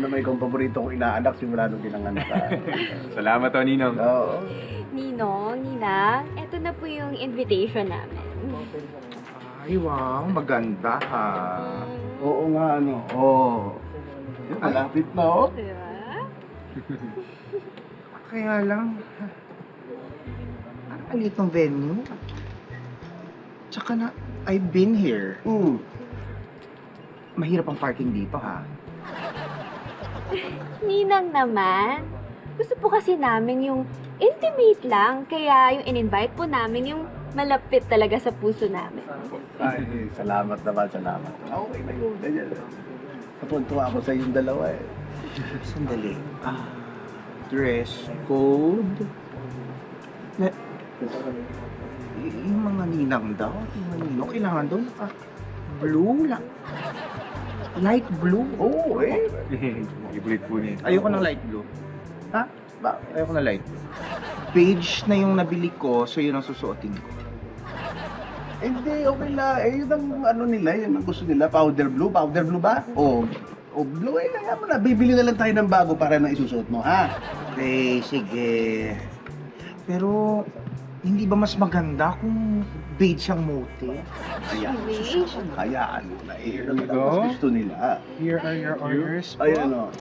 naman ikaw ang paborito kong inaanak simula nung pinanganak ka. Salamat to, Ninong. Oo. Ninong, Ninang, eto na po yung invitation namin. Ay, wow, maganda ha. Oo nga, ano. Oo. Malapit na, oh. Diba? Kaya lang, ang alit ng venue. Tsaka na, I've been here. Mahirap ang parking dito ha. Ninang naman, gusto po kasi namin yung intimate lang, kaya yung in-invite po namin yung malapit talaga sa puso namin. Ay, salamat naman, salamat. Okay na yun, ganyan. Napuntuwa ako sa yung dalawa eh. Sandali. Dress code. Na, yung mga ninang daw, yung mga ninong, kailangan daw naka-blue lang. Light blue. Oo, eh. Ibulit po niya. Ayoko ng light blue. Ha? Ba? Ayoko ng light blue. Beige na yung nabili ko, so yun ang susuotin ko. Hindi, okay na. Eh, yun ang ano nila, yun ang gusto nila. Powder blue ba? O blue, eh, kaya mo na. Bibili na lang tayo ng bago para na isusuot mo, ha? Okay, sige. Pero, hindi ba mas maganda kung beige ang motif? Beige? Hayaan mo na. Eh, yun ang Go. mas gusto nila. Here are your orders po. Ayan, o.